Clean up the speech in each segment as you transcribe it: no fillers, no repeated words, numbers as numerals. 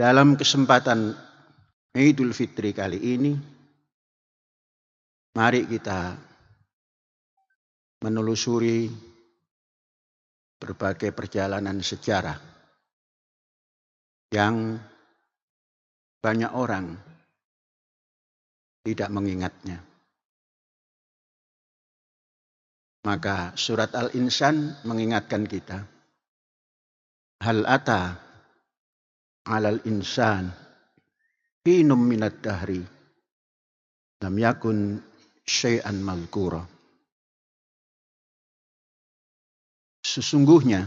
Dalam kesempatan Idul Fitri kali ini, mari kita menelusuri berbagai perjalanan sejarah yang banyak orang tidak mengingatnya. Maka surat Al-Insan mengingatkan kita, hal ata alal insan hinum minad dahri lam yakun syai'an mazkura. Sesungguhnya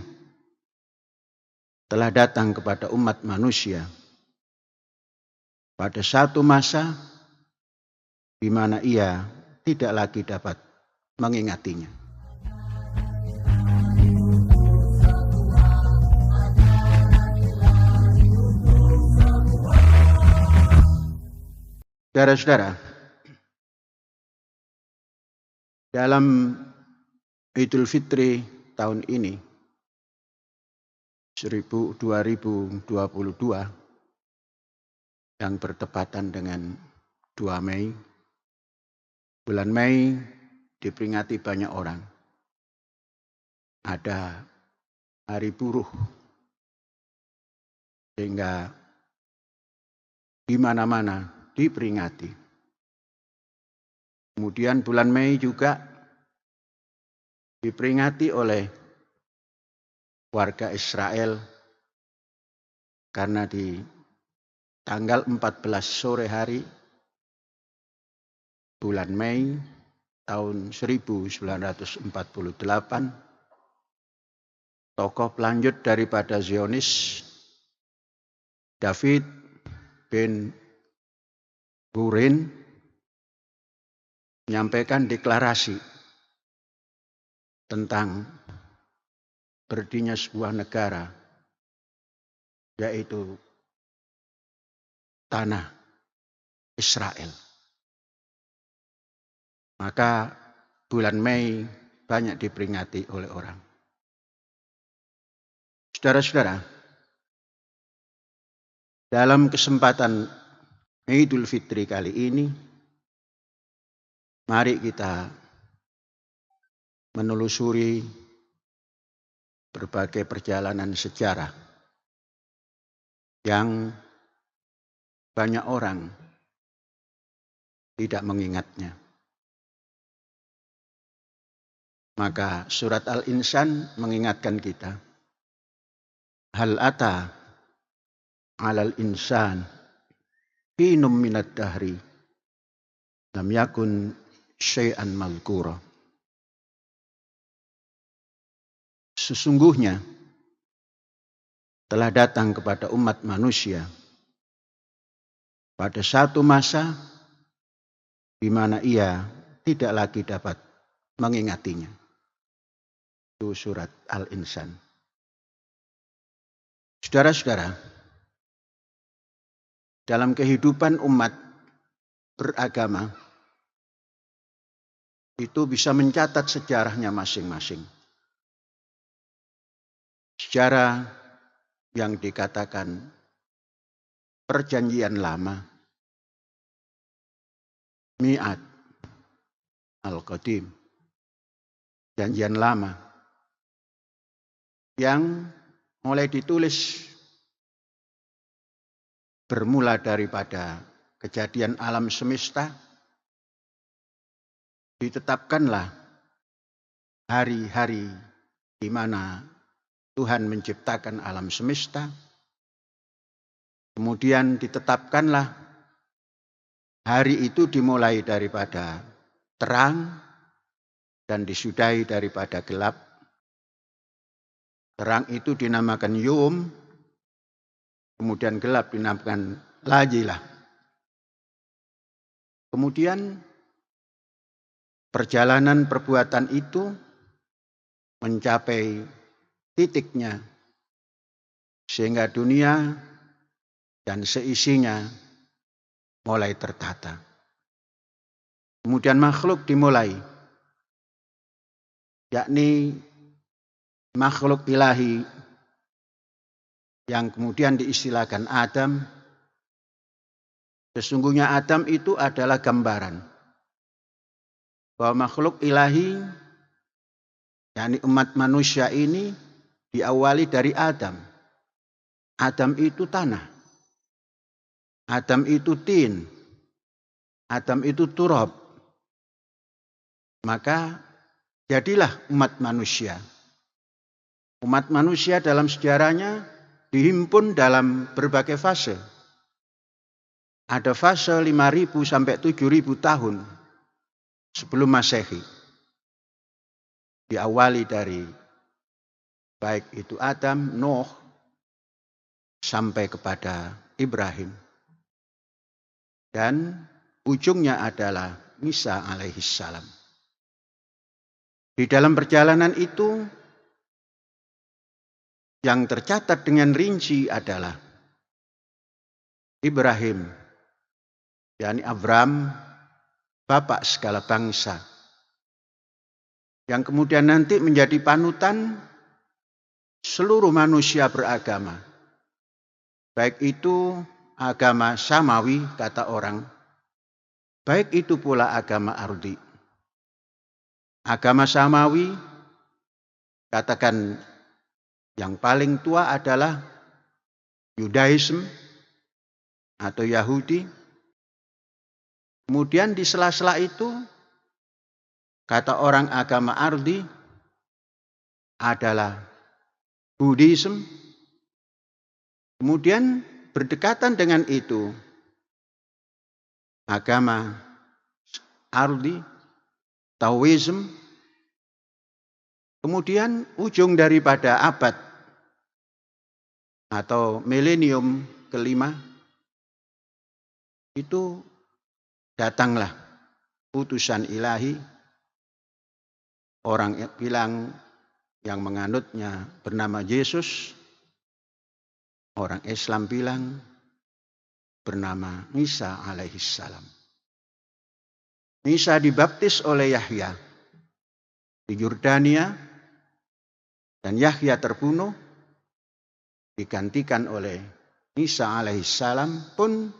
telah datang kepada umat manusia pada satu masa di mana ia tidak lagi dapat mengingatinya. Saudara-saudara, dalam Idul Fitri tahun ini 2022 yang bertepatan dengan 2 Mei, bulan Mei diperingati banyak orang. Ada hari buruh, sehingga di mana-mana diperingati. Kemudian bulan Mei juga diperingati oleh warga Israel karena di tanggal 14 sore hari bulan Mei tahun 1948, tokoh pelanjut daripada Zionis, David Ben Gurion, menyampaikan deklarasi tentang berdirinya sebuah negara, yaitu tanah Israel. Maka bulan Mei banyak diperingati oleh orang. Saudara-saudara, dalam kesempatan Idul Fitri kali ini, mari kita menelusuri berbagai perjalanan sejarah yang banyak orang tidak mengingatnya. Maka surat Al-Insan mengingatkan kita, hal ata alal insan hinum minad dahri lam yakun syai'an mazkura. Sesungguhnya telah datang kepada umat manusia pada satu masa di mana ia tidak lagi dapat mengingatinya. Itu surat Al-Insan. Saudara-saudara, dalam kehidupan umat beragama itu bisa mencatat sejarahnya masing-masing. Sejarah yang dikatakan perjanjian lama, Mi'ad Al-Qadim, perjanjian lama, yang mulai ditulis bermula daripada kejadian alam semesta, ditetapkanlah hari-hari di mana Tuhan menciptakan alam semesta. Kemudian ditetapkanlah hari itu dimulai daripada terang dan disudahi daripada gelap. Terang itu dinamakan Yom, kemudian gelap dinamakan Lajilah. Kemudian perjalanan perbuatan itu mencapai titiknya, sehingga dunia dan seisinya mulai tertata. Kemudian makhluk dimulai, yakni makhluk ilahi yang kemudian diistilahkan Adam. Sesungguhnya Adam itu adalah gambaran bahwa makhluk ilahi, yakni umat manusia ini diawali dari Adam. Adam itu tanah, Adam itu tin, Adam itu turab. Maka jadilah umat manusia. Umat manusia dalam sejarahnya dihimpun dalam berbagai fase. Ada fase 5.000 sampai 7.000 tahun sebelum Masehi. Diawali dari baik itu Adam, Nuh, sampai kepada Ibrahim. Dan ujungnya adalah Isa alaihissalam. Di dalam perjalanan itu yang tercatat dengan rinci adalah Ibrahim, yakni Abram, bapak segala bangsa, yang kemudian nanti menjadi panutan seluruh manusia beragama. Baik itu agama samawi, kata orang, baik itu pula agama ardi. Agama samawi, katakan yang paling tua adalah Yudaisme atau Yahudi. Kemudian di sela-sela itu, kata orang agama ardi adalah Buddhisme. Kemudian berdekatan dengan itu, agama ardi, Taoisme. Kemudian ujung daripada abad atau milenium kelima, itu datanglah putusan ilahi. Orang bilang yang menganutnya bernama Yesus. Orang Islam bilang bernama Isa alaihissalam. Isa dibaptis oleh Yahya di Yordania, dan Yahya terbunuh, digantikan oleh Isa alaihissalam pun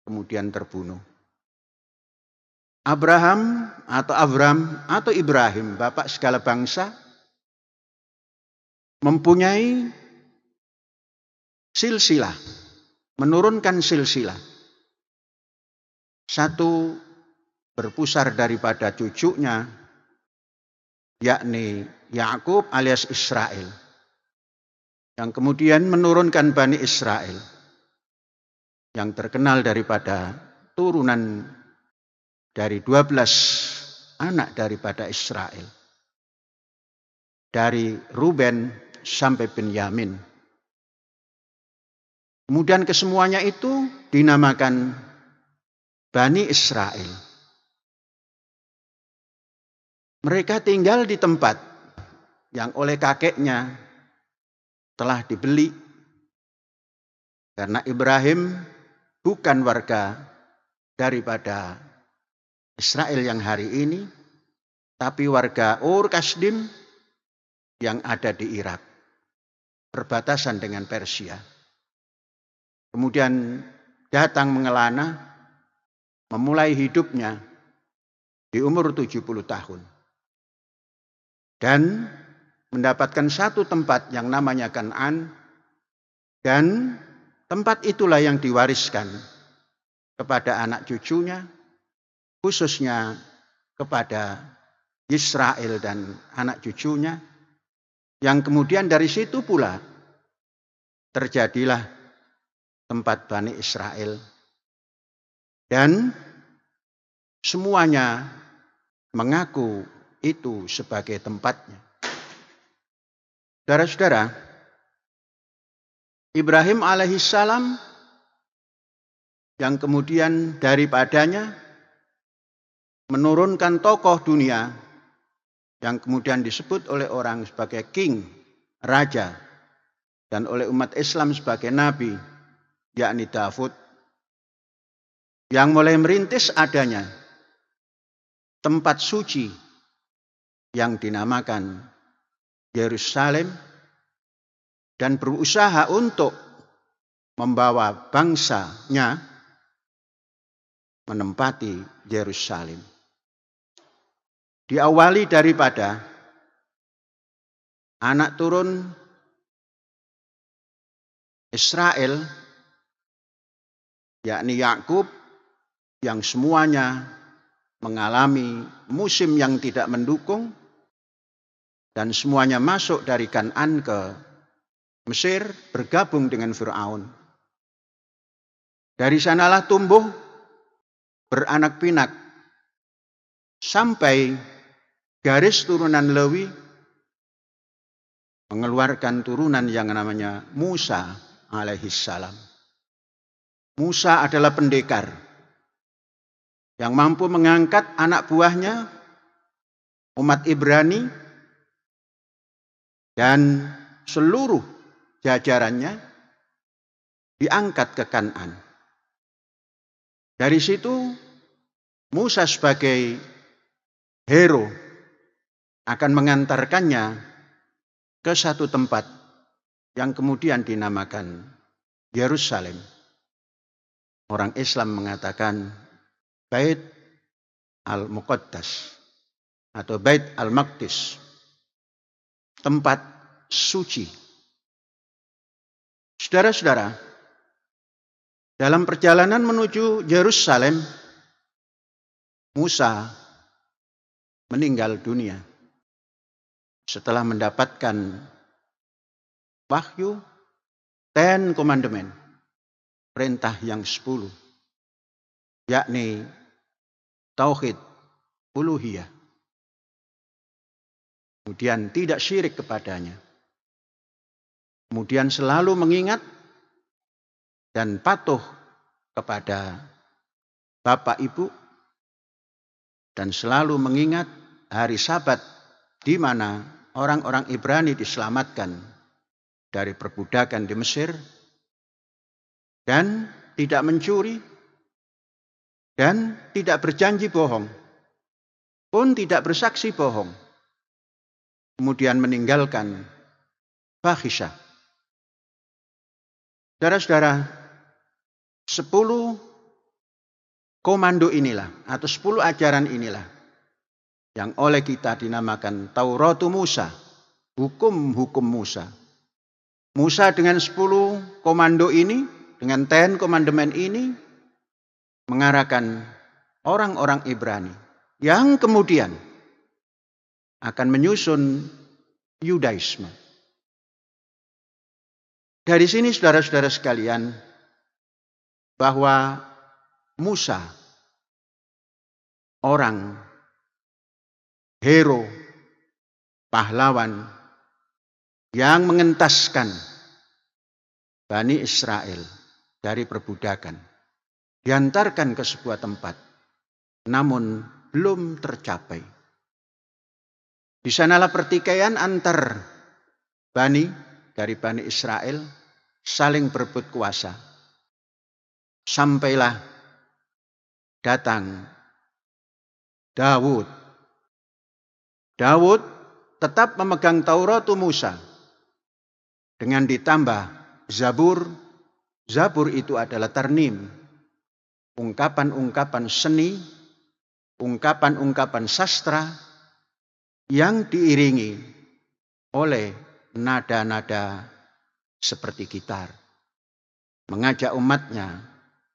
kemudian terbunuh. Abraham atau Ibrahim, bapak segala bangsa, mempunyai silsilah, menurunkan silsilah. Satu berpusar daripada cucunya, yakni Yakub alias Israel, yang kemudian menurunkan Bani Israel, yang terkenal daripada turunan dari 12 anak daripada Israel, dari Ruben sampai Benyamin. Kemudian kesemuanya itu dinamakan Bani Israel. Mereka tinggal di tempat yang oleh kakeknya telah dibeli, karena Ibrahim bukan warga daripada Israel yang hari ini, tapi warga Ur Kasdim yang ada di Irak, perbatasan dengan Persia. Kemudian datang mengelana, memulai hidupnya di umur 70 tahun. Dan mendapatkan satu tempat yang namanya Kan'an, dan tempat itulah yang diwariskan kepada anak cucunya, khususnya kepada Israel dan anak cucunya, yang kemudian dari situ pula terjadilah tempat Bani Israel. Dan semuanya mengaku itu sebagai tempatnya. Saudara-saudara, Ibrahim alaihissalam yang kemudian daripadanya menurunkan tokoh dunia yang kemudian disebut oleh orang sebagai king, raja, dan oleh umat Islam sebagai nabi, yakni Daud, yang mulai merintis adanya tempat suci yang dinamakan Yerusalem, dan berusaha untuk membawa bangsanya menempati Yerusalem. Diawali daripada anak turun Israel, yakni Yakub, yang semuanya mengalami musim yang tidak mendukung dan semuanya masuk dari Kan'an ke Mesir bergabung dengan Fir'aun. Dari sanalah tumbuh beranak pinak sampai garis turunan Lewi mengeluarkan turunan yang namanya Musa alaihissalam. Musa adalah pendekar yang mampu mengangkat anak buahnya, umat Ibrani, dan seluruh jajarannya diangkat ke Kan'an. Dari situ Musa sebagai hero akan mengantarkannya ke satu tempat yang kemudian dinamakan Yerusalem. Orang Islam mengatakan Bait al-Muqaddas atau Bait al-Maqdis, tempat suci. Saudara-saudara, dalam perjalanan menuju Yerusalem, Musa meninggal dunia setelah mendapatkan wahyu Ten Commandment, perintah yang 10, yakni tauhid uluhiyah. Kemudian tidak syirik kepadanya. Kemudian selalu mengingat dan patuh kepada bapak ibu, dan selalu mengingat hari Sabat di mana orang-orang Ibrani diselamatkan dari perbudakan di Mesir, dan tidak mencuri, dan tidak berjanji bohong, pun tidak bersaksi bohong. Kemudian meninggalkan fahisyah. Saudara-saudara, 10 komando inilah atau 10 ajaran inilah yang oleh kita dinamakan Tauratu Musa, hukum-hukum Musa. Musa dengan 10 komando ini, dengan 10 Commandment ini, mengarahkan orang-orang Ibrani yang kemudian akan menyusun Yudaisme. Dari sini saudara-saudara sekalian, bahwa Musa, orang hero, pahlawan yang mengentaskan Bani Israel dari perbudakan, diantarkan ke sebuah tempat, namun belum tercapai. Di sanalah pertikaian antar dari Bani Israel saling berebut kuasa. Sampailah datang Daud. Daud tetap memegang Taurat Musa dengan ditambah Zabur. Zabur itu adalah tarnim, ungkapan-ungkapan seni, ungkapan-ungkapan sastra yang diiringi oleh nada-nada seperti gitar, mengajak umatnya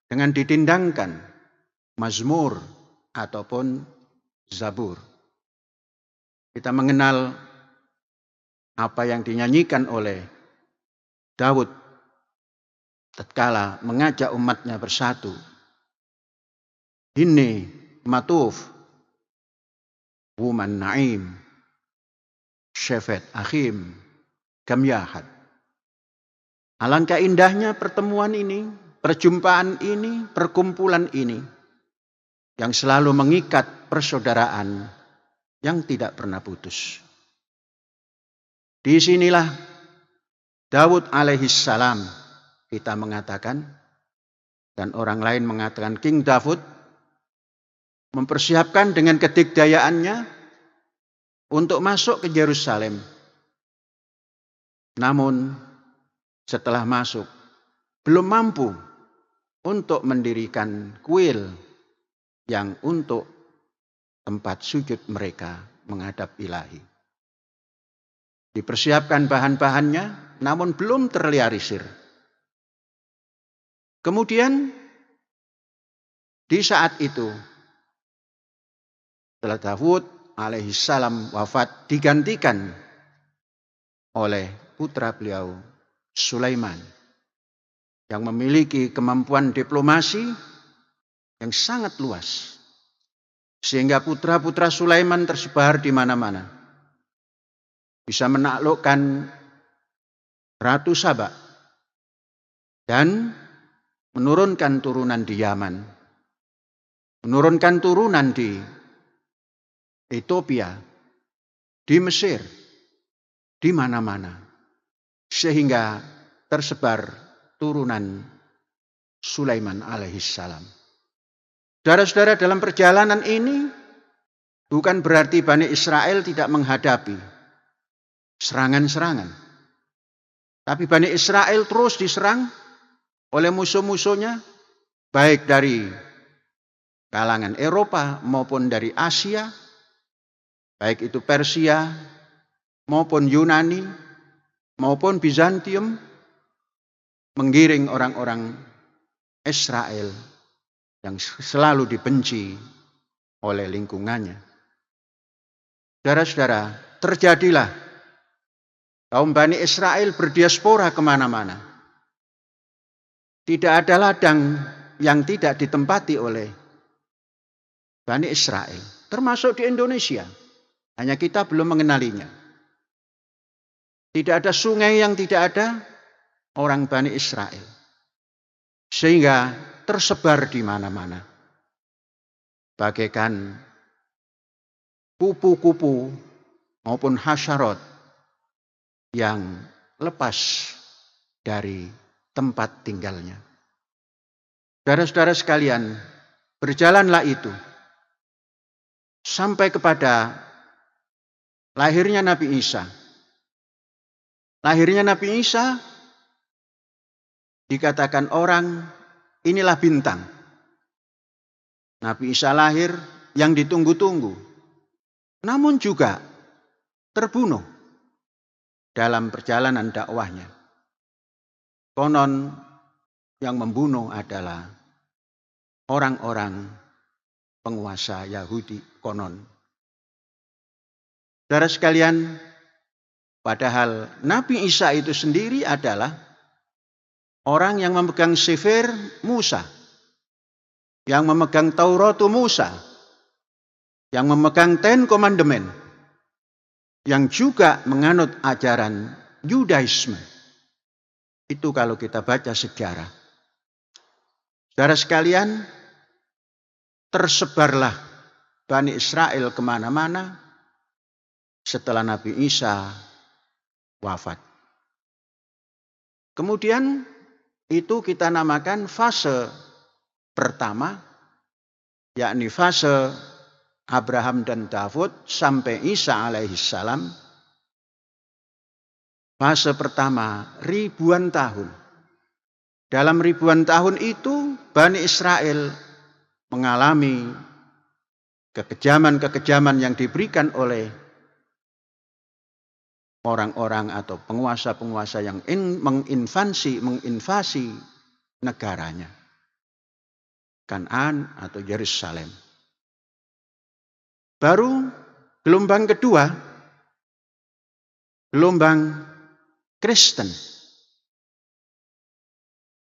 dengan ditindangkan mazmur ataupun zabur. Kita mengenal apa yang dinyanyikan oleh Daud tatkala mengajak umatnya bersatu. Inni matuf wuman naim syefet akhim kamyahat. Alangkah indahnya pertemuan ini, perjumpaan ini, perkumpulan ini yang selalu mengikat persaudaraan yang tidak pernah putus. Disinilah Daud alaihissalam, kita mengatakan, dan orang lain mengatakan King Daud, mempersiapkan dengan kedikdayaannya untuk masuk ke Yerusalem. Namun setelah masuk belum mampu untuk mendirikan kuil yang untuk tempat sujud mereka menghadap Ilahi. Dipersiapkan bahan-bahannya, namun belum terrealisir. Kemudian di saat itu, setelah Daud alaihissalam wafat, digantikan oleh putra beliau Sulaiman yang memiliki kemampuan diplomasi yang sangat luas. Sehingga putra-putra Sulaiman tersebar di mana-mana. Bisa menaklukkan Ratu Saba dan menurunkan turunan di Yaman. Menurunkan turunan di Ethiopia, di Mesir, di mana-mana. Sehingga tersebar turunan Sulaiman alaihissalam. Saudara-saudara, dalam perjalanan ini bukan berarti Bani Israel tidak menghadapi serangan-serangan. Tapi Bani Israel terus diserang oleh musuh-musuhnya, baik dari kalangan Eropa maupun dari Asia, baik itu Persia maupun Yunani maupun Bizantium, menggiring orang-orang Israel yang selalu dibenci oleh lingkungannya. Saudara-saudara, terjadilah kaum Bani Israel berdiaspora kemana-mana. Tidak ada ladang yang tidak ditempati oleh Bani Israel, termasuk di Indonesia. Hanya kita belum mengenalinya. Tidak ada sungai yang tidak ada orang Bani Israel. Sehingga tersebar di mana-mana. Bagaikan kupu-kupu maupun hasyarat yang lepas dari tempat tinggalnya. Saudara-saudara sekalian, berjalanlah itu sampai kepada lahirnya Nabi Isa. Lahirnya Nabi Isa dikatakan orang, inilah bintang. Nabi Isa lahir yang ditunggu-tunggu, namun juga terbunuh dalam perjalanan dakwahnya. Konon yang membunuh adalah orang-orang penguasa Yahudi konon. Saudara sekalian, padahal Nabi Isa itu sendiri adalah orang yang memegang Sefer Musa, yang memegang Taurat Musa, yang memegang Ten Commandment, yang juga menganut ajaran Yudaisme. Itu kalau kita baca sejarah. Saudara sekalian, tersebarlah Bani Israel kemana-mana setelah Nabi Isa wafat. Kemudian itu kita namakan fase pertama, yakni fase Abraham dan Daud sampai Isa alaihissalam. Fase pertama ribuan tahun. Dalam ribuan tahun itu Bani Israel mengalami kekejaman-kekejaman yang diberikan oleh orang-orang atau penguasa-penguasa yang menginvasi negaranya. Kanaan atau Yerusalem. Baru gelombang kedua, gelombang Kristen.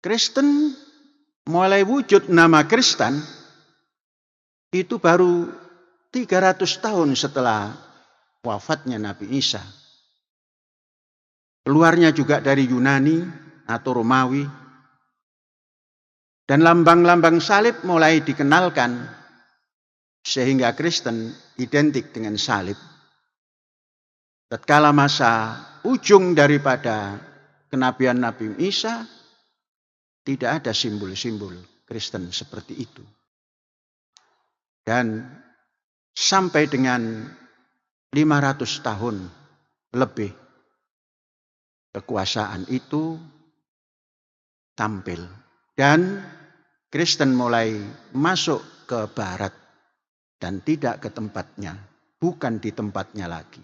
Kristen mulai wujud nama Kristen itu baru 300 tahun setelah wafatnya Nabi Isa. Keluarnya juga dari Yunani atau Romawi. Dan lambang-lambang salib mulai dikenalkan sehingga Kristen identik dengan salib. Tatkala masa ujung daripada kenabian Nabi Isa, tidak ada simbol-simbol Kristen seperti itu. Dan sampai dengan 500 tahun lebih kekuasaan itu tampil. Dan Kristen mulai masuk ke barat dan tidak ke tempatnya, bukan di tempatnya lagi,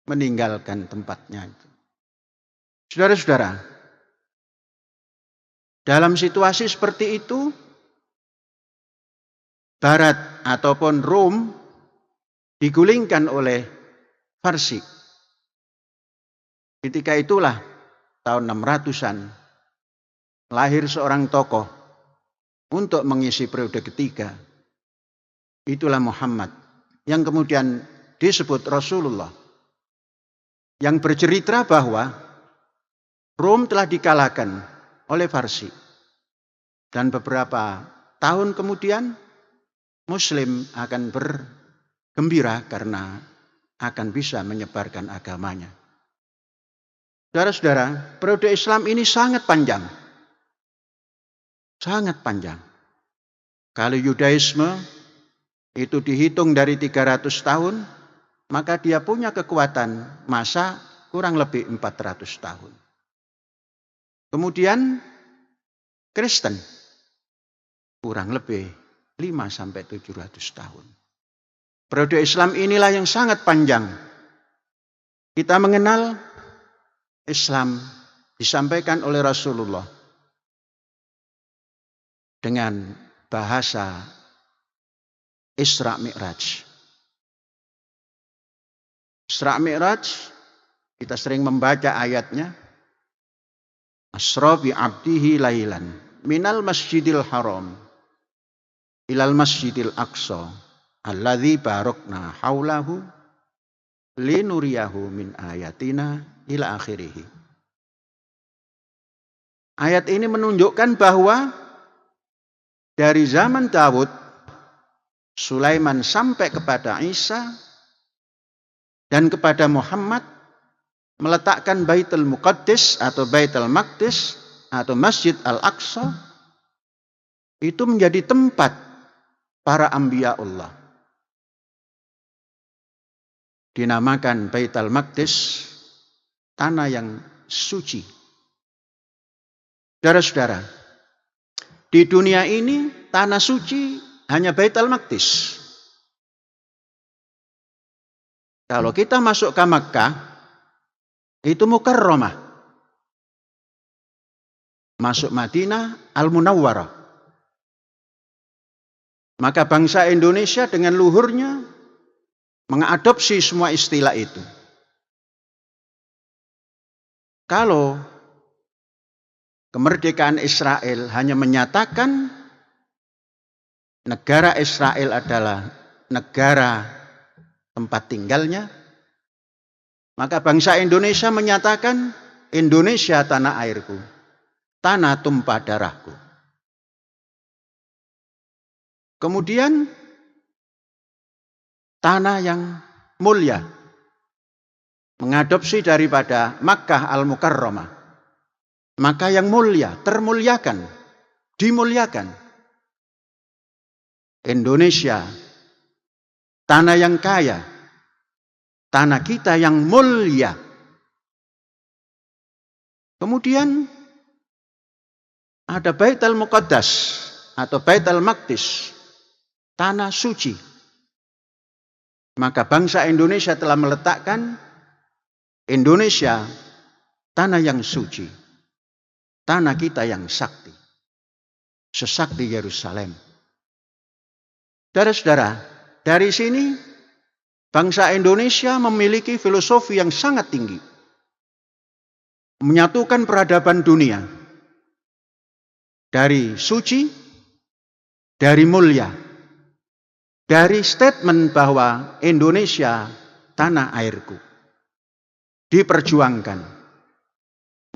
meninggalkan tempatnya itu. Saudara-saudara, dalam situasi seperti itu, barat ataupun Rom digulingkan oleh Parsi. Ketika itulah tahun 600-an lahir seorang tokoh untuk mengisi periode ketiga. Itulah Muhammad yang kemudian disebut Rasulullah, yang bercerita bahwa Rom telah dikalahkan oleh Parsi. Dan beberapa tahun kemudian Muslim akan bergembira karena akan bisa menyebarkan agamanya. Saudara-saudara, periode Islam ini sangat panjang. Sangat panjang. Kalau Yudaisme itu dihitung dari 300 tahun, maka dia punya kekuatan masa kurang lebih 400 tahun. Kemudian Kristen kurang lebih 500-700 tahun. Periode Islam inilah yang sangat panjang. Kita mengenal Islam disampaikan oleh Rasulullah dengan bahasa Isra Mi'raj. Isra Mi'raj, kita sering membaca ayatnya. Asra bi abdihi lailan minal masjidil haram ilal masjidil aqsa alladzi barakna haulahu linuriyahu min ayatina ila akhirih. Ayat ini menunjukkan bahwa dari zaman Daud, Sulaiman sampai kepada Isa dan kepada Muhammad meletakkan Baitul Muqaddis atau Baitul Maqdis atau Masjid Al-Aqsa itu menjadi tempat para anbiya Allah. Dinamakan Baitul Maqdis, tanah yang suci. Saudara-saudara, di dunia ini tanah suci hanya Baitul Maqdis. Kalau kita masuk ke Makkah, itu Mukarramah. Masuk Madinah, Al-Munawwarah. Maka bangsa Indonesia dengan luhurnya mengadopsi semua istilah itu. Kalau kemerdekaan Israel hanya menyatakan negara Israel adalah negara tempat tinggalnya, maka bangsa Indonesia menyatakan Indonesia tanah airku, tanah tumpah darahku. Kemudian tanah yang mulia, mengadopsi daripada Makkah Al-Mukarramah. Maka yang mulia, termuliakan, dimuliakan. Indonesia, tanah yang kaya, tanah kita yang mulia. Kemudian ada Baitul Muqaddas atau Baitul Maqdis, tanah suci. Maka bangsa Indonesia telah meletakkan Indonesia tanah yang suci, tanah kita yang sakti, sesakti Yerusalem. Saudara-saudara, dari sini bangsa Indonesia memiliki filosofi yang sangat tinggi, menyatukan peradaban dunia dari suci, dari mulia, dari statement bahwa Indonesia tanah airku diperjuangkan.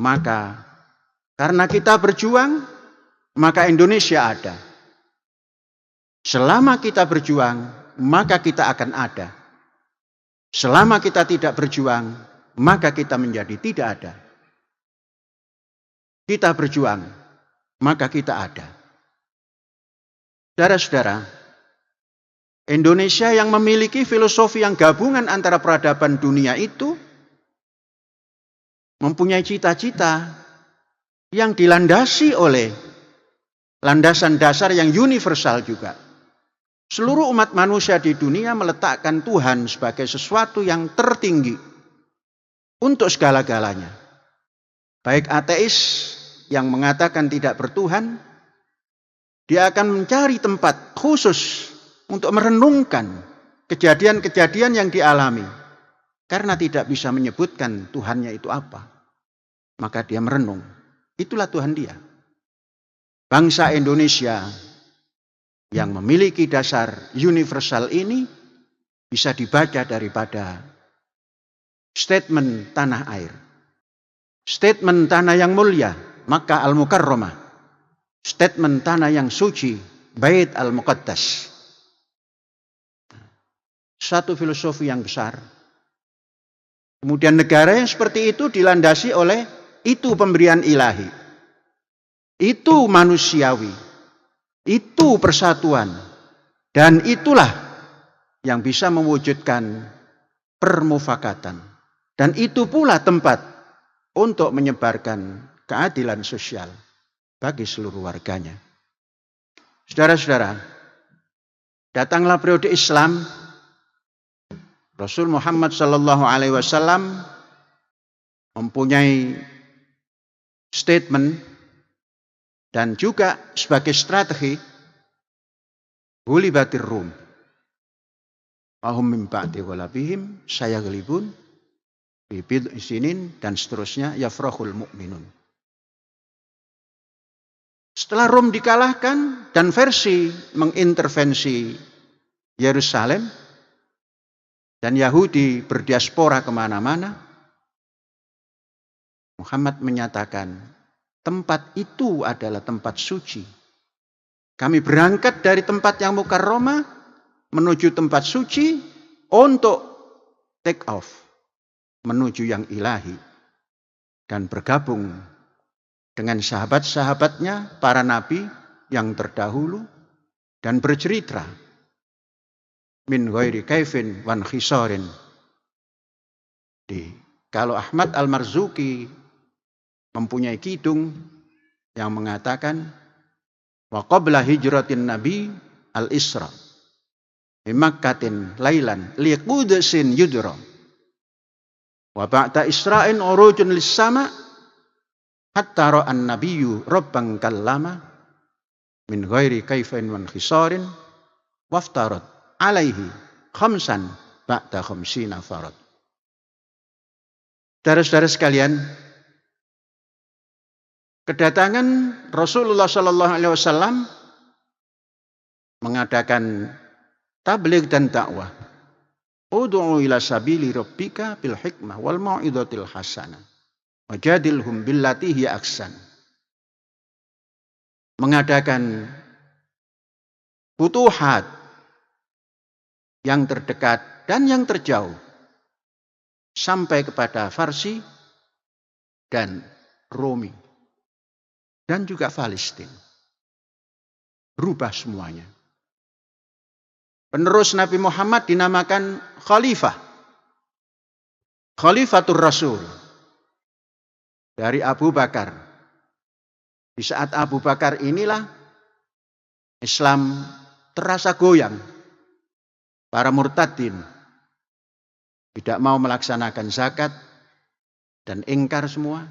Maka karena kita berjuang, maka Indonesia ada. Selama kita berjuang, maka kita akan ada. Selama kita tidak berjuang, maka kita menjadi tidak ada. Kita berjuang, maka kita ada. Saudara-saudara, Indonesia yang memiliki filosofi yang gabungan antara peradaban dunia itu mempunyai cita-cita yang dilandasi oleh landasan dasar yang universal juga. Seluruh umat manusia di dunia meletakkan Tuhan sebagai sesuatu yang tertinggi untuk segala-galanya. Baik ateis yang mengatakan tidak bertuhan, dia akan mencari tempat khusus untuk merenungkan kejadian-kejadian yang dialami. Karena tidak bisa menyebutkan Tuhannya itu apa, maka dia merenung. Itulah Tuhan dia. Bangsa Indonesia yang memiliki dasar universal ini bisa dibaca daripada statement tanah air. Statement tanah yang mulia, Makkah Al-Mukarramah. Statement tanah yang suci, Bait Al-Muqaddas. Satu filosofi yang besar. Kemudian negara yang seperti itu dilandasi oleh itu pemberian ilahi. Itu manusiawi. Itu persatuan. Dan itulah yang bisa mewujudkan permufakatan. Dan itu pula tempat untuk menyebarkan keadilan sosial bagi seluruh warganya. Saudara-saudara, datanglah periode Islam. Rasul Muhammad SAW mempunyai statement dan juga sebagai strategi Ghulibatir Rum. Wahum min ba'di ghalabihim sayaghlibun bi bid'i sinin dan seterusnya yafrahul mu'minun. Setelah Rom dikalahkan dan versi mengintervensi Yerusalem dan Yahudi berdiaspora kemana-mana, Muhammad menyatakan tempat itu adalah tempat suci. Kami berangkat dari tempat yang mukarramah menuju tempat suci untuk take off menuju yang ilahi dan bergabung dengan sahabat-sahabatnya para nabi yang terdahulu dan bercerita min ghairi kaifin wan khisarin. Kalau Ahmad Al-Marzuki mempunyai kidung yang mengatakan wa qabla hijratin nabi al-isra bi Makkatin lailan li qudsin yudra wa ba'da isra'in urujun lis-sama hatta ra'an nabiyyu rabban kallama min ghairi kaifin wan khisarin waftarat alaihi khamsan ba'da khamsina farad. Saudara-saudara sekalian, kedatangan Rasulullah SAW mengadakan tabligh dan dakwah. Ud'u ila sabili rabbika bil hikmah wal mau'izatil hasanah wajadilhum billati hiya ahsan. Mengadakan futuhat yang terdekat dan yang terjauh sampai kepada Farsi dan Romi dan juga Palestina. Berubah semuanya. Penerus Nabi Muhammad dinamakan khalifah. Khalifatur Rasul. Dari Abu Bakar. Di saat Abu Bakar inilah Islam terasa goyang. Para murtadin tidak mau melaksanakan zakat dan ingkar semua.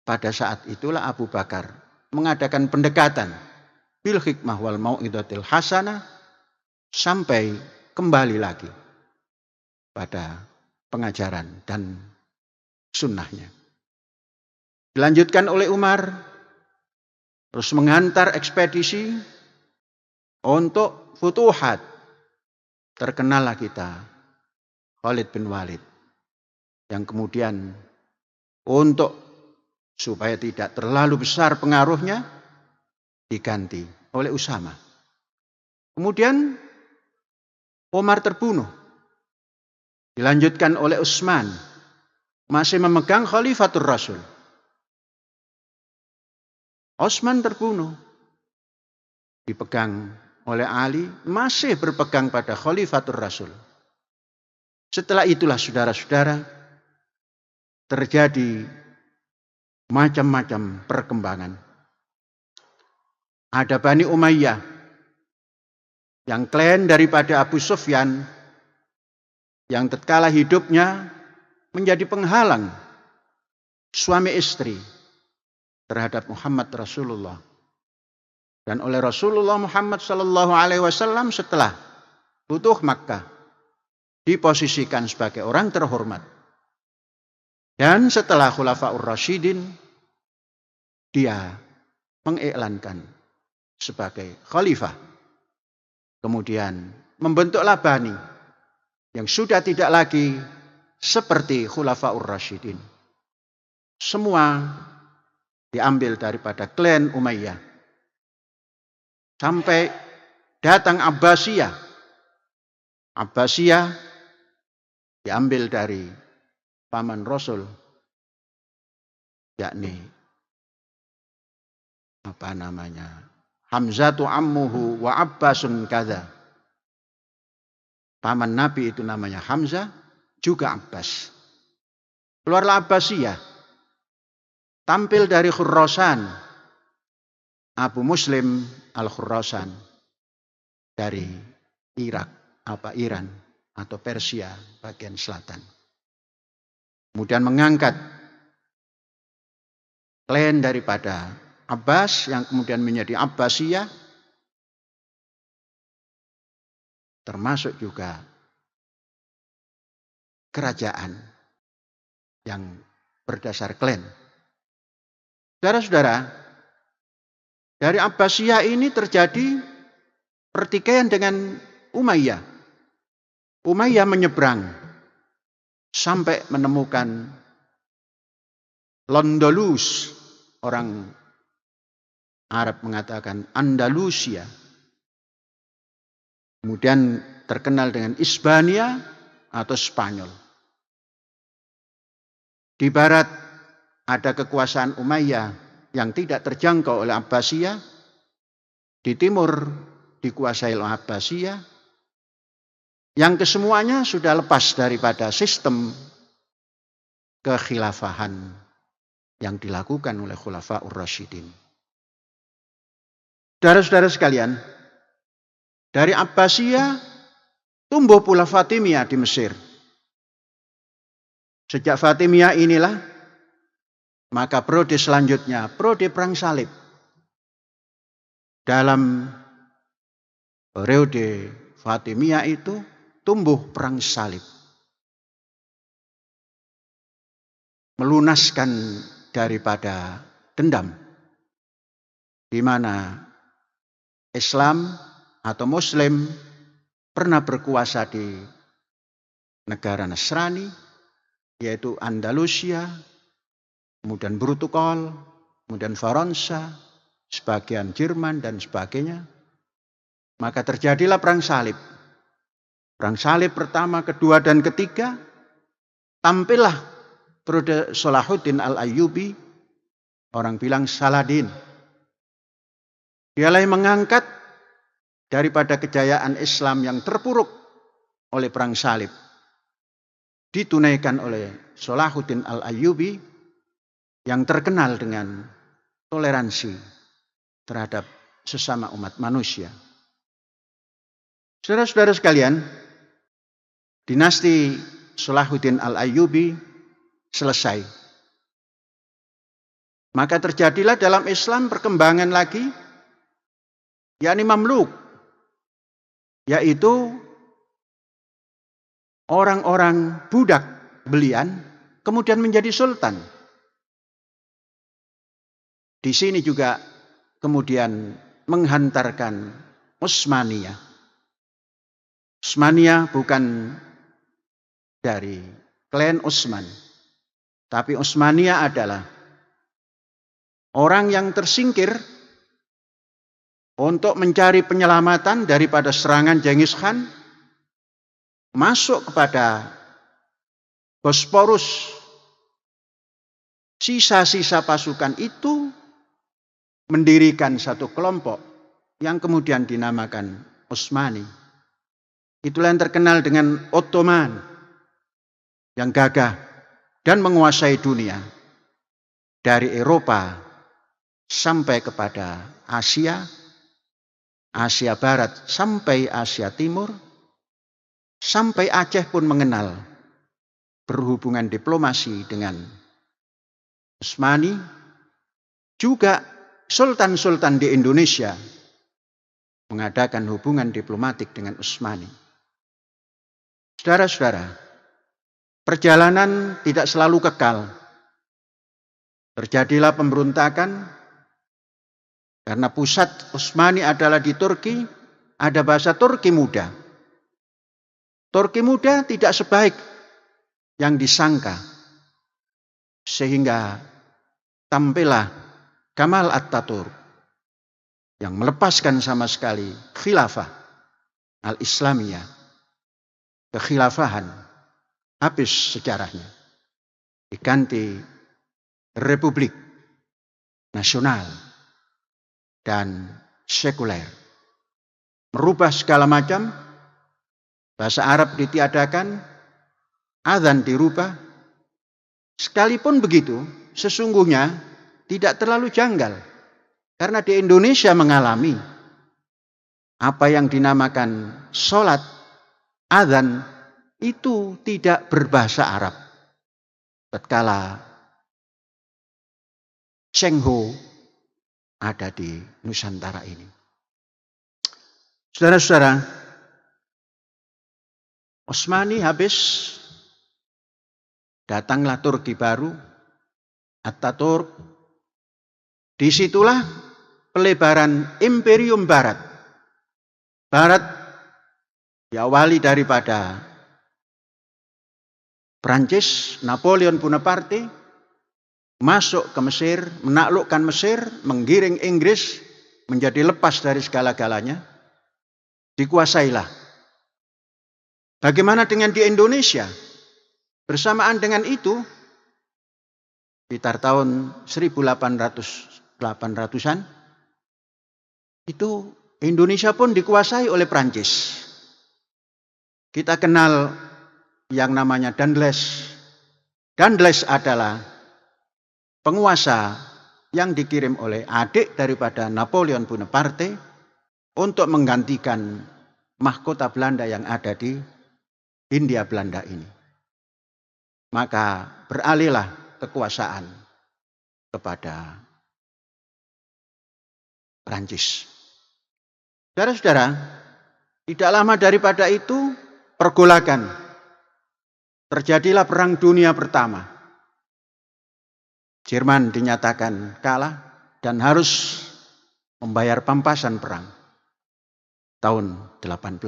Pada saat itulah Abu Bakar mengadakan pendekatan bil hikmah wal mau'izatil hasanah sampai kembali lagi pada pengajaran dan sunnahnya. Dilanjutkan oleh Umar, terus mengantar ekspedisi untuk futuhat. Terkenallah kita Khalid bin Walid yang kemudian untuk supaya tidak terlalu besar pengaruhnya diganti oleh Usama. Kemudian Umar terbunuh. Dilanjutkan oleh Utsman, masih memegang Khalifatur Rasul. Utsman terbunuh. Dipegang oleh Ali, masih berpegang pada Khalifatur Rasul. Setelah itulah saudara-saudara terjadi macam-macam perkembangan. Ada Bani Umayyah yang klan daripada Abu Sufyan yang tatkala hidupnya menjadi penghalang suami istri terhadap Muhammad Rasulullah. Dan oleh Rasulullah Muhammad sallallahu alaihi wasallam setelah Futuh Makkah diposisikan sebagai orang terhormat. Dan setelah Khulafaur Rasyidin dia mengiklankan sebagai khalifah. Kemudian membentuklah Bani yang sudah tidak lagi seperti Khulafaur Rasyidin. Semua diambil daripada klan Umayyah. Sampai datang Abbasiyah. Abbasiyah diambil dari paman Rasul, yakni Hamzatu ammuhu wa Abbasun kadza. Paman Nabi itu namanya Hamzah, juga Abbas. Keluarlah Abbasiyah. Tampil dari Khurasan, Abu Muslim Al-Khurasan dari Iran atau Persia bagian selatan. Kemudian mengangkat klan daripada Abbas yang kemudian menjadi Abbasiyah, termasuk juga kerajaan yang berdasar klan. Saudara-saudara, dari Abbasiyah ini terjadi pertikaian dengan Umayyah. Umayyah menyeberang sampai menemukan Londolus, orang Arab mengatakan Andalusia. Kemudian terkenal dengan Hispania atau Spanyol. Di barat ada kekuasaan Umayyah yang tidak terjangkau oleh Abbasiyah. Di timur dikuasai oleh Abbasiyah. Yang kesemuanya sudah lepas daripada sistem kekhilafahan yang dilakukan oleh Khulafaur Rasyidin. Saudara-saudara sekalian, dari Abbasiyah tumbuh pula Fatimiyah di Mesir. Sejak Fatimiyah inilah, maka periode selanjutnya, periode Perang Salib. Dalam periode Fatimiyah itu tumbuh Perang Salib. Melunaskan daripada dendam. Di mana Islam atau Muslim pernah berkuasa di negara Nasrani, yaitu Andalusia, kemudian Portugal, kemudian Faransa, sebagian Jerman dan sebagainya. Maka terjadilah Perang Salib. Perang Salib pertama, kedua, dan ketiga. Tampillah periode Salahuddin Al-Ayyubi, orang bilang Saladin. Dialah yang mengangkat daripada kejayaan Islam yang terpuruk oleh Perang Salib. Ditunaikan oleh Salahuddin Al-Ayyubi yang terkenal dengan toleransi terhadap sesama umat manusia. Saudara-saudara sekalian, dinasti Salahuddin Al-Ayyubi selesai. Maka terjadilah dalam Islam perkembangan lagi, yakni Mamluk, yaitu orang-orang budak belian kemudian menjadi sultan. Di sini juga kemudian menghantarkan Utsmaniyah. Utsmaniyah bukan dari klan Utsman, tapi Utsmaniyah adalah orang yang tersingkir untuk mencari penyelamatan daripada serangan Genghis Khan, masuk kepada Bosporus. Sisa-sisa pasukan itu mendirikan satu kelompok yang kemudian dinamakan Utsmani. Itulah yang terkenal dengan Ottoman, yang gagah dan menguasai dunia. dari Eropa sampai kepada Asia, Asia Barat sampai Asia Timur, sampai Aceh pun mengenal berhubungan diplomasi dengan Utsmani. Juga sultan-sultan di Indonesia mengadakan hubungan diplomatik dengan Utsmani. Saudara-saudara, perjalanan tidak selalu kekal. Terjadilah pemberontakan karena pusat Utsmani adalah di Turki, ada bahasa Turki muda. Turki muda tidak sebaik yang disangka, sehingga tampillah Kemal Atatürk yang melepaskan sama sekali khilafah al-Islamiyah, kekhilafahan, habis sejarahnya, diganti republik nasional dan sekuler. Merubah segala macam, bahasa Arab ditiadakan, azan dirubah. Sekalipun begitu, sesungguhnya tidak terlalu janggal. Karena di Indonesia mengalami apa yang dinamakan sholat, azan, itu tidak berbahasa Arab. Tatkala Cheng Ho ada di Nusantara ini. Saudara-saudara, Utsmani habis, datanglah Turki baru, Atatürk. Disitulah pelebaran Imperium Barat. Barat diawali daripada Prancis, Napoleon Bonaparte, masuk ke Mesir, menaklukkan Mesir, menggiring Inggris menjadi lepas dari segala-galanya, dikuasailah. Bagaimana dengan di Indonesia? Bersamaan dengan itu, sekitar tahun 1800-an, itu Indonesia pun dikuasai oleh Prancis. Kita kenal yang namanya Danles. Danles adalah penguasa yang dikirim oleh adik daripada Napoleon Bonaparte untuk menggantikan mahkota Belanda yang ada di Hindia Belanda ini. Maka beralihlah kekuasaan kepada Prancis. Saudara-saudara, tidak lama daripada itu pergolakan. Terjadilah Perang Dunia Pertama. Jerman dinyatakan kalah dan harus membayar pampasan perang. Tahun 18.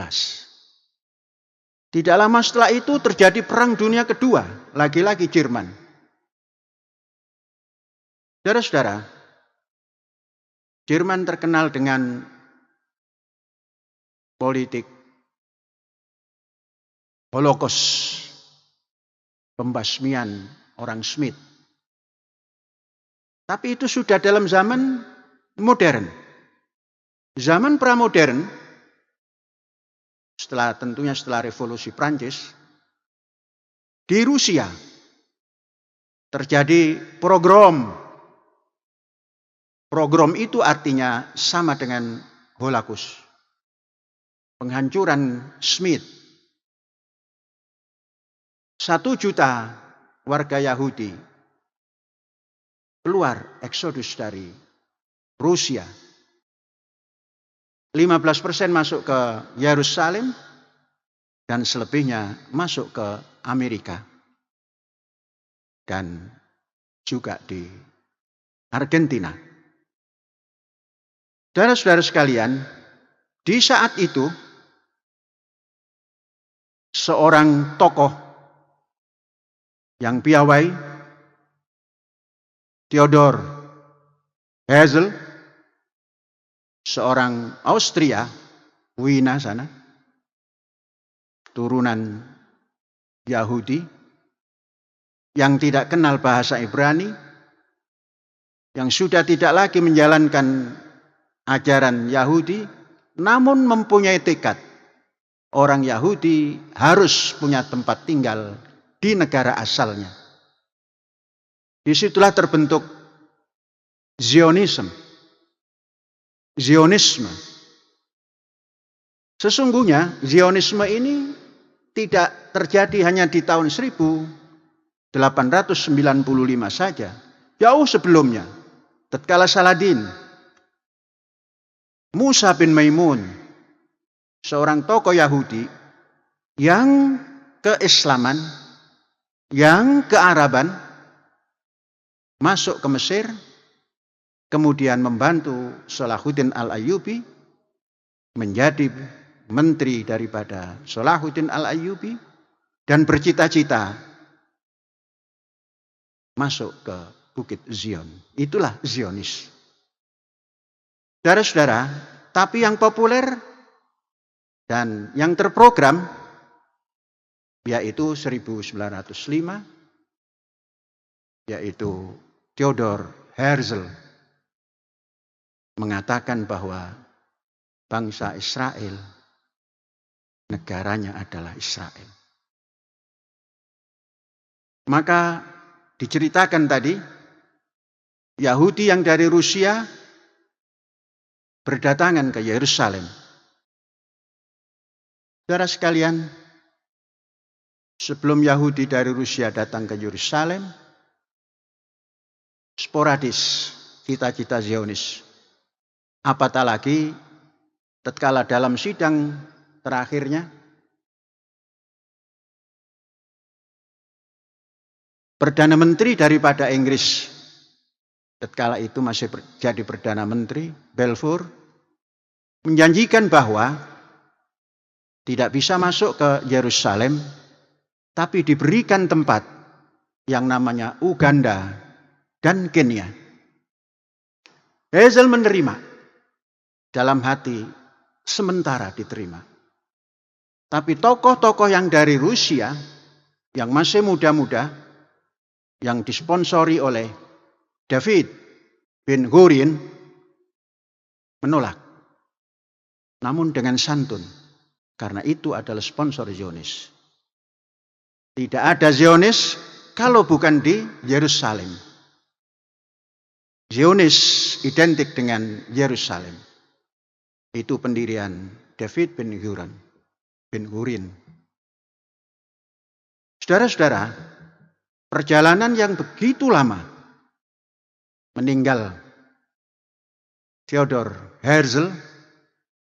Tidak lama setelah itu terjadi Perang Dunia Kedua. Lagi-lagi Jerman. Saudara-saudara, Jerman terkenal dengan politik Holocaust, pembasmian orang Smith. Tapi itu sudah dalam zaman modern. Zaman pramodern, tentunya setelah revolusi Prancis, di Rusia terjadi pogrom. Pogrom itu artinya sama dengan Holocaust. Penghancuran Smith. 1 juta warga Yahudi keluar eksodus dari Rusia. 15% masuk ke Yerusalem dan selebihnya masuk ke Amerika dan juga di Argentina. Saudara-saudara sekalian, di saat itu seorang tokoh yang piawai, Theodor Herzl, seorang Austria, Wina sana, turunan Yahudi, yang tidak kenal bahasa Ibrani, yang sudah tidak lagi menjalankan ajaran Yahudi, namun mempunyai tekad. Orang Yahudi harus punya tempat tinggal di negara asalnya. Disitulah terbentuk Zionisme. Sesungguhnya Zionisme ini tidak terjadi hanya di tahun 1895 saja. Jauh sebelumnya, tatkala Saladin, Musa bin Maimun, seorang tokoh Yahudi yang keislaman, yang kearaban, masuk ke Mesir, kemudian membantu Salahuddin Al-Ayyubi menjadi menteri daripada Salahuddin Al-Ayyubi dan bercita-cita masuk ke Bukit Zion. Itulah Zionis. Saudara-saudara, tapi yang populer dan yang terprogram yaitu 1905, yaitu Theodor Herzl mengatakan bahwa bangsa Israel, negaranya adalah Israel. Maka diceritakan tadi, Yahudi yang dari Rusia berdatangan ke Yerusalem. Saudara sekalian, sebelum Yahudi dari Rusia datang ke Yerusalem, sporadis cita-cita Zionis. Apatah lagi tatkala dalam sidang terakhirnya Perdana Menteri daripada Inggris, tatkala itu masih jadi Perdana Menteri, Balfour, menjanjikan bahwa tidak bisa masuk ke Yerusalem, tapi diberikan tempat yang namanya Uganda dan Kenya. Herzl menerima, dalam hati sementara diterima. Tapi tokoh-tokoh yang dari Rusia, yang masih muda-muda, yang disponsori oleh David bin Gurion, menolak. Namun dengan santun, karena itu adalah sponsor Zionis. Tidak ada Zionis kalau bukan di Yerusalem. Zionis identik dengan Yerusalem. Itu pendirian David bin Gurion. Saudara-saudara, perjalanan yang begitu lama meninggal Theodor Herzl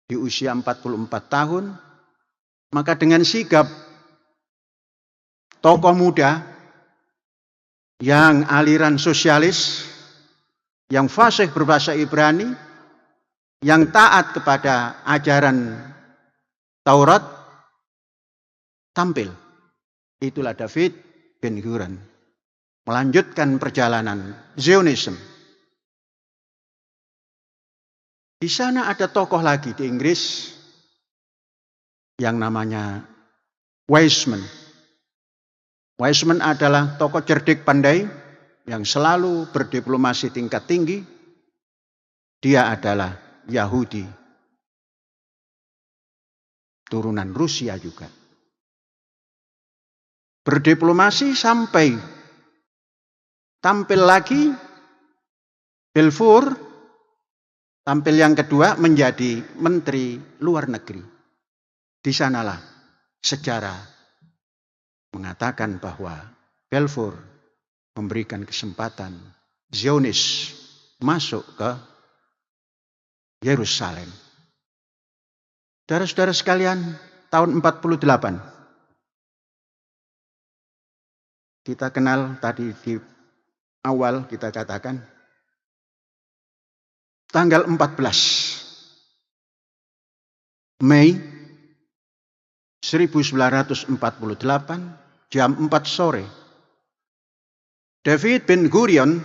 di usia 44 tahun, maka dengan sigap tokoh muda yang aliran sosialis, yang fasih berbahasa Ibrani, yang taat kepada ajaran Taurat, tampil. Itulah David bin Gurion. Melanjutkan perjalanan Zionisme. Di sana ada tokoh lagi di Inggris yang namanya Wiseman. Wiseman adalah tokoh cerdik pandai yang selalu berdiplomasi tingkat tinggi. Dia adalah Yahudi, turunan Rusia juga. Berdiplomasi sampai tampil lagi Balfour, tampil yang kedua menjadi Menteri Luar Negeri. Di sanalah sejarah mengatakan bahwa Balfour memberikan kesempatan Zionis masuk ke Yerusalem. Saudara-saudara sekalian, tahun 48. Kita kenal tadi di awal kita katakan tanggal 14 Mei 1948 jam 4 sore, David bin Gurion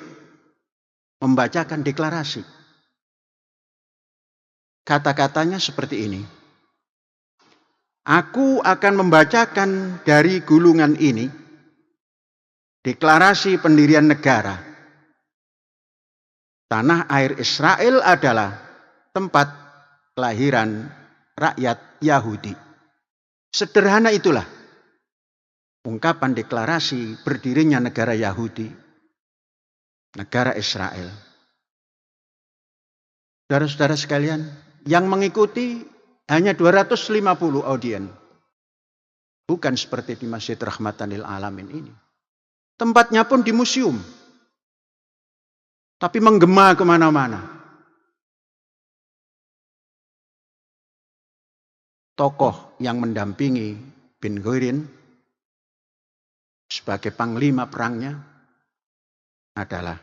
membacakan deklarasi. Kata-katanya seperti ini. Aku akan membacakan dari gulungan ini deklarasi pendirian negara. Tanah air Israel adalah tempat kelahiran rakyat Yahudi. Sederhana itulah ungkapan deklarasi berdirinya negara Yahudi, negara Israel. Saudara-saudara sekalian, yang mengikuti hanya 250 audien. Bukan seperti di Masjid Rahmatan lil Alamin ini. Tempatnya pun di museum. Tapi menggema kemana-mana. Tokoh yang mendampingi Ben Gurion sebagai panglima perangnya adalah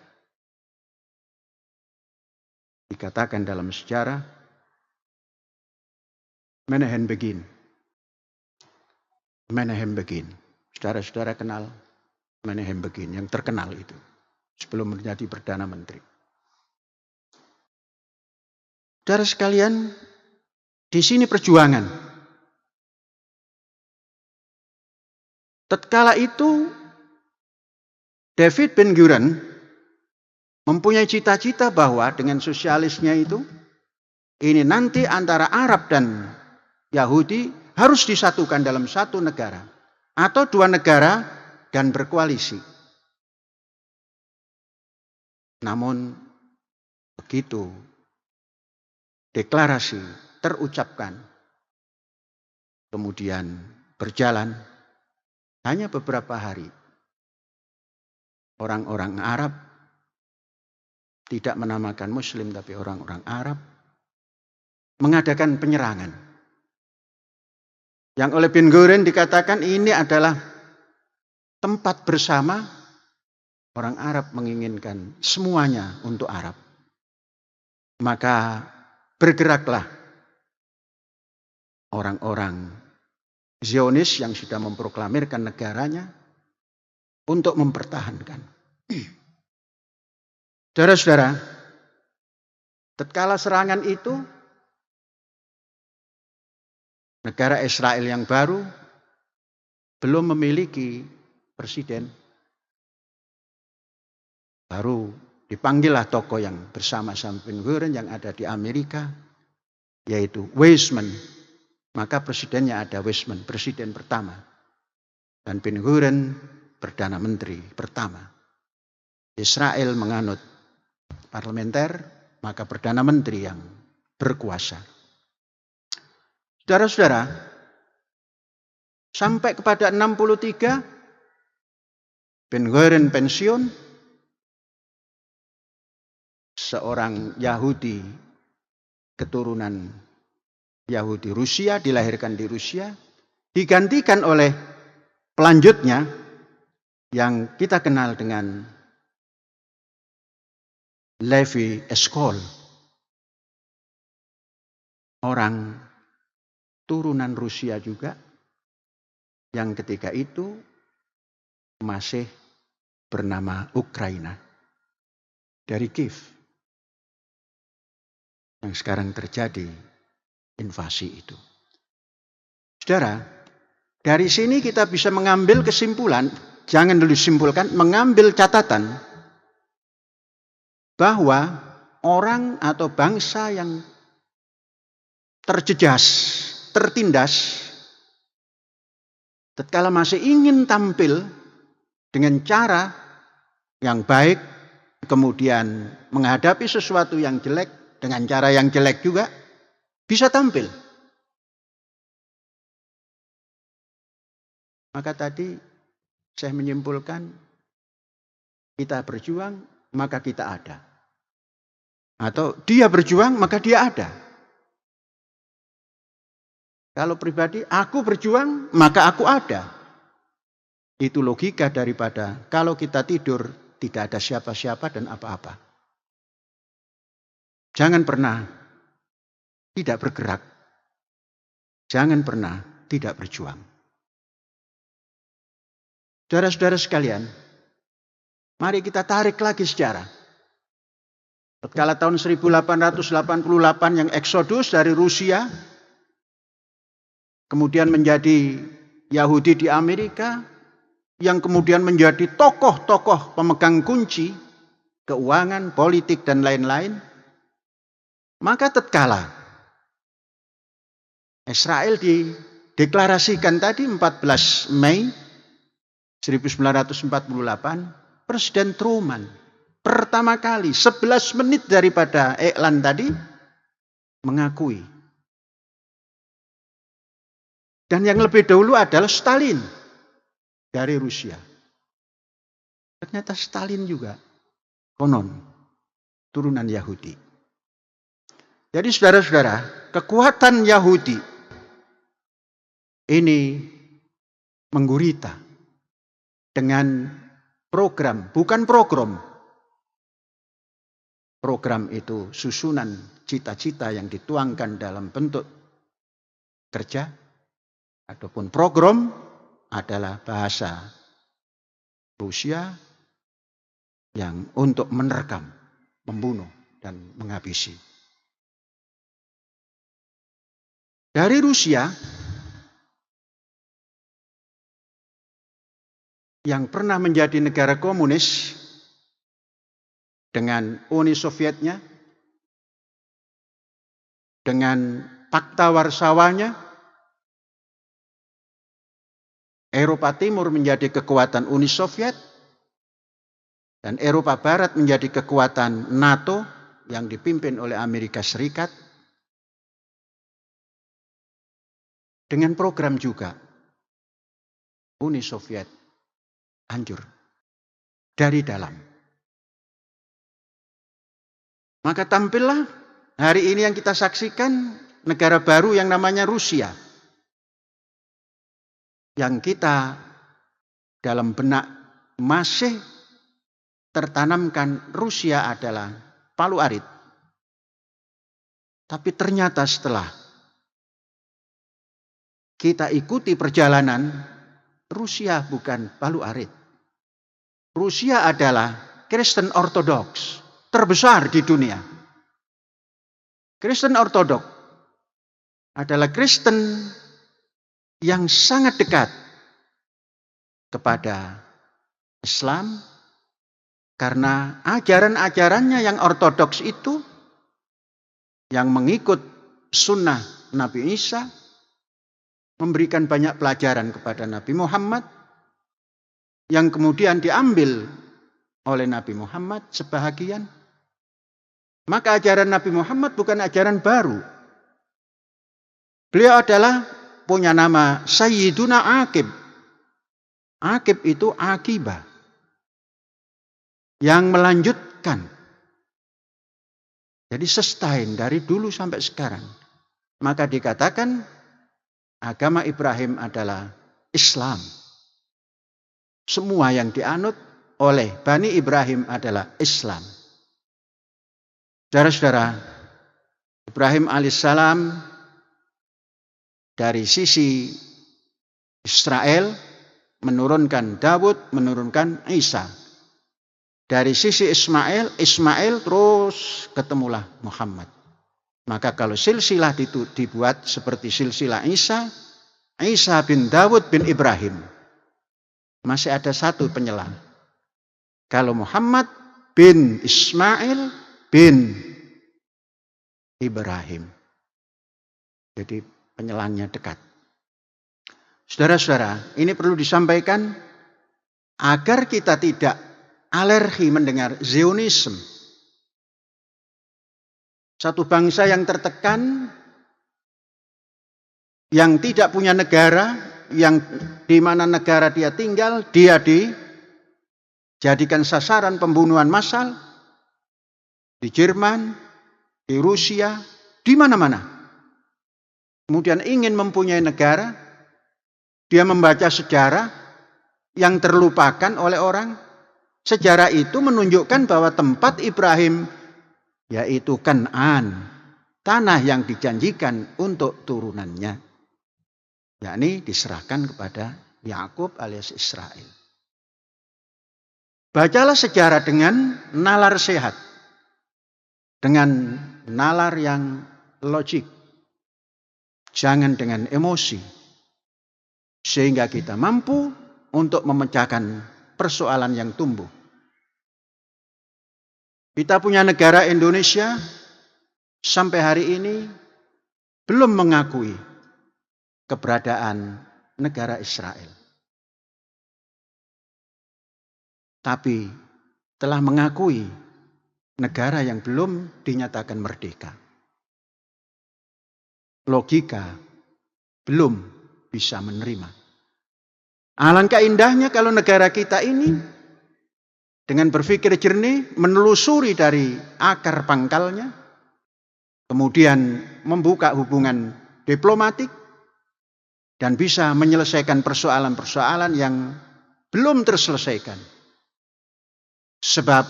dikatakan dalam sejarah Menahem Begin. Menahem Begin. Saudara-saudara kenal Menahem Begin yang terkenal itu sebelum menjadi Perdana Menteri. Saudara sekalian, di sini perjuangan. Tatkala itu David Ben Gurion mempunyai cita-cita bahwa dengan sosialisnya itu, ini nanti antara Arab dan Yahudi harus disatukan dalam satu negara. Atau dua negara dan berkoalisi. Namun begitu deklarasi terucapkan, kemudian berjalan hanya beberapa hari. Orang-orang Arab, tidak menamakan Muslim tapi orang-orang Arab, mengadakan penyerangan. Yang oleh Ben Gurion dikatakan ini adalah tempat bersama. Orang Arab menginginkan semuanya untuk Arab. Maka bergeraklah orang-orang Zionis yang sudah memproklamirkan negaranya untuk mempertahankan. Saudara-saudara, tatkala serangan itu, negara Israel yang baru belum memiliki presiden. Baru dipanggillah tokoh yang bersama-sama Ben Gurion yang ada di Amerika, yaitu Weizmann. Maka presidennya ada Weizmann, presiden pertama. Dan Ben Gurion Perdana Menteri pertama. Israel menganut parlementer, maka Perdana Menteri yang berkuasa. Saudara-saudara, sampai kepada 63, Ben Gurion pensiun. Seorang Yahudi keturunan Yahudi Rusia, dilahirkan di Rusia, digantikan oleh pelanjutnya yang kita kenal dengan Levi Eshkol. Orang turunan Rusia juga, yang ketika itu masih bernama Ukraina, dari Kiev. Yang sekarang terjadi invasi itu. Saudara, dari sini kita bisa mengambil kesimpulan, jangan dulu simpulkan, mengambil catatan bahwa orang atau bangsa yang terjejas, tertindas, tatkala masih ingin tampil dengan cara yang baik, kemudian menghadapi sesuatu yang jelek dengan cara yang jelek juga, bisa tampil. Maka tadi saya menyimpulkan, kita berjuang, maka kita ada. Atau dia berjuang, maka dia ada. Kalau pribadi, aku berjuang, maka aku ada. Itu logika daripada kalau kita tidur, tidak ada siapa-siapa dan apa-apa. Jangan pernah tidak bergerak. Jangan pernah tidak berjuang. Saudara-saudara sekalian, mari kita tarik lagi sejarah. Tatkala tahun 1888 yang eksodus dari Rusia, kemudian menjadi Yahudi di Amerika, yang kemudian menjadi tokoh-tokoh pemegang kunci keuangan, politik, dan lain-lain. Maka tatkala Israel dideklarasikan tadi 14 Mei 1948, Presiden Truman pertama kali 11 menit daripada iklan tadi mengakui. Dan yang lebih dahulu adalah Stalin dari Rusia. Ternyata Stalin juga konon turunan Yahudi. Jadi saudara-saudara, kekuatan Yahudi ini menggurita dengan program, bukan program itu susunan cita-cita yang dituangkan dalam bentuk kerja, adapun program adalah bahasa Rusia yang untuk menerkam, membunuh, dan menghabisi. Dari Rusia yang pernah menjadi negara komunis dengan Uni Sovietnya, dengan Pakta Warsawanya, Eropa Timur menjadi kekuatan Uni Soviet, dan Eropa Barat menjadi kekuatan NATO yang dipimpin oleh Amerika Serikat. Dengan program juga, Uni Soviet hancur dari dalam. Maka tampillah hari ini yang kita saksikan negara baru yang namanya Rusia. Yang kita dalam benak masih tertanamkan Rusia adalah palu arit. Tapi ternyata setelah kita ikuti perjalanan, Rusia bukan palu arit. Rusia adalah Kristen Ortodoks terbesar di dunia. Kristen Ortodoks adalah Kristen yang sangat dekat kepada Islam karena ajaran-ajarannya yang ortodoks itu yang mengikut sunnah Nabi Isa, memberikan banyak pelajaran kepada Nabi Muhammad yang kemudian diambil oleh Nabi Muhammad sebahagian. Maka ajaran Nabi Muhammad bukan ajaran baru. Beliau adalah punya nama Sayyiduna Aqib. Aqib itu akibah. Yang melanjutkan. Jadi sustain dari dulu sampai sekarang. Maka dikatakan agama Ibrahim adalah Islam. Semua yang dianut oleh Bani Ibrahim adalah Islam. Saudara-saudara, Ibrahim alaihissalam dari sisi Israel menurunkan Daud, menurunkan Isa. Dari sisi Ismail terus ketemulah Muhammad. Maka kalau silsilah itu dibuat seperti silsilah Isa bin Daud bin Ibrahim. Masih ada satu penyelang. Kalau Muhammad bin Ismail bin Ibrahim. Jadi penyelangnya dekat. Saudara-saudara, ini perlu disampaikan agar kita tidak alergi mendengar Zionisme. Satu bangsa yang tertekan, yang tidak punya negara, yang di mana negara dia tinggal, dia dijadikan sasaran pembunuhan massal di Jerman, di Rusia, di mana-mana. Kemudian ingin mempunyai negara, dia membaca sejarah yang terlupakan oleh orang. Sejarah itu menunjukkan bahwa tempat Ibrahim yaitu Kan'an, tanah yang dijanjikan untuk turunannya, yakni diserahkan kepada Yakub alias Israel. Bacalah sejarah dengan nalar sehat, dengan nalar yang logik, jangan dengan emosi, sehingga kita mampu untuk memecahkan persoalan yang tumbuh. Kita punya negara Indonesia sampai hari ini belum mengakui keberadaan negara Israel. Tapi telah mengakui negara yang belum dinyatakan merdeka. logika belum bisa menerima. Alangkah indahnya kalau negara kita ini dengan berpikir jernih, menelusuri dari akar pangkalnya, kemudian membuka hubungan diplomatik, dan bisa menyelesaikan persoalan-persoalan yang belum terselesaikan. Sebab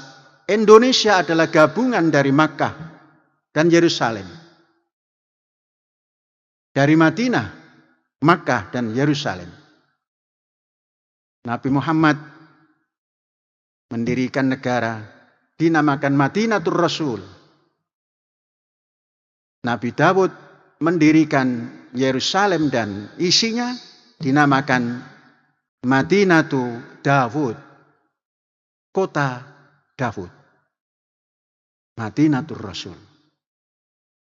Indonesia adalah gabungan dari Makkah dan Yerusalem. Dari Madinah, Makkah dan Yerusalem. Nabi Muhammad mendirikan negara dinamakan Madinatul Rasul. Nabi Dawud mendirikan Yerusalem dan isinya dinamakan Madinatu Dawud, kota Dawud. Madinatul Rasul.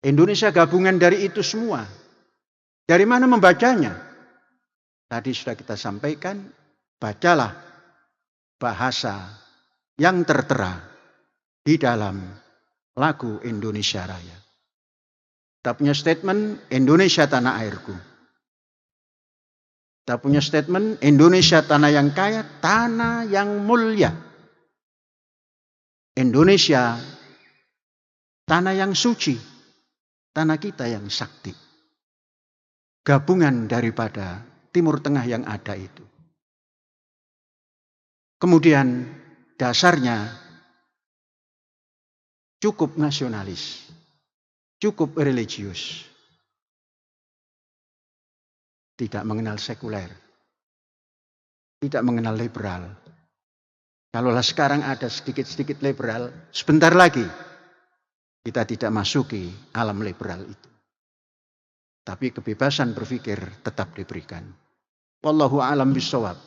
Indonesia gabungan dari itu semua. Dari mana membacanya? Tadi sudah kita sampaikan, bacalah bahasa yang tertera di dalam lagu Indonesia Raya. Kita punya statement Indonesia tanah airku. Kita punya statement Indonesia tanah yang kaya, tanah yang mulia. Indonesia tanah yang suci, tanah kita yang sakti. Gabungan daripada Timur Tengah yang ada itu. Kemudian dasarnya cukup nasionalis, cukup religius. Tidak mengenal sekuler, tidak mengenal liberal. Kalaulah sekarang ada sedikit-sedikit liberal, sebentar lagi kita tidak masuki alam liberal itu. Tapi kebebasan berpikir tetap diberikan. Wallahu a'lam bishawab.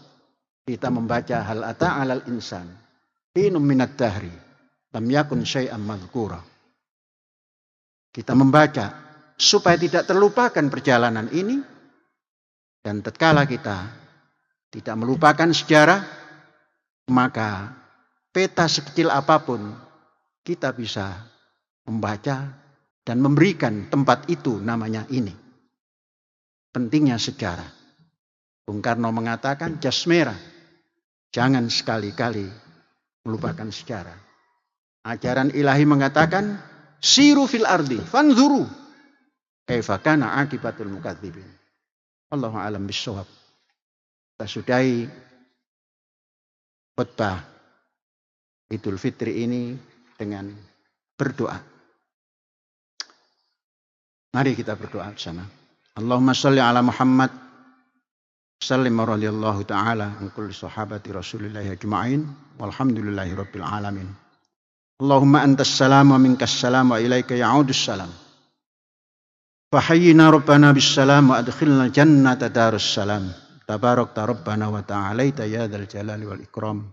Kita membaca hal ata 'alal insan hinum minad dahri lam yakun syai'an madhkura. Kita membaca supaya tidak terlupakan perjalanan ini, dan tatkala kita tidak melupakan sejarah, maka peta sekecil apapun kita bisa membaca dan memberikan tempat itu namanya ini. Pentingnya sejarah. Bung Karno mengatakan jas merah, jangan sekali-kali melupakan sejarah. Ajaran ilahi mengatakan siru fil ardi fanzuru kaifa kana akibatul mukadzibin. Allahu a'lam bishawab. Kita sudahi khutbah Idul Fitri ini dengan berdoa. Mari kita berdoa bersama. Allahumma shalli ala Muhammad sallim radhiyallahu ta'ala an kulli sahabati Rasulillahi ajma'in walhamdulillahi rabbil alamin. Allahumma antas salam wa minkas salam wa ilaika ya'udus salam. Fahayyina rabbana bis salam wa adkhilna jannata darus salam. Tabarakta rabbana wa ta'alaita ya dzal jalali wal ikram.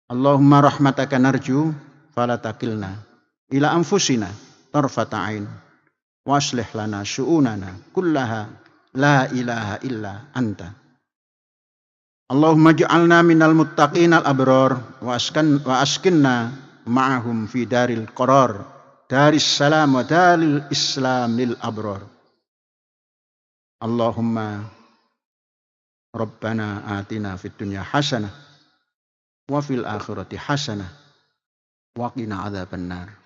Allahumma rahmataka narju fala takilna ila anfusina tarfata ain. Waslih lana syu'unana kullaha la ilaha illa anta. Allahumma ja'alna minal muttaqinal abrar wa askinna ma'ahum fi daril qarar daris salam wa daril islam lil abrar. Allahumma rabbana atina fid dunya hasanah wa fil akhirati hasanah wa qina adzabannar.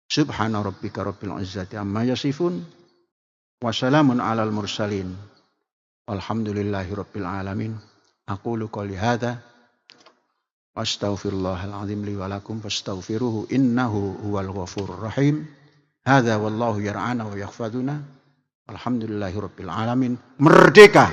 Subhana rabbika rabbil izzati amma yasifun wa salamun alal mursalin walhamdulillahi rabbil alamin. Aqulu qouli hadza wa astaghfirullahal azim li wa lakum fastaghfiruhu innahu huwal ghafurur rahim. Hadza wallahu yar'ana wa yaghfaduna. Alhamdulillahi rabbil alamin. Merdeka!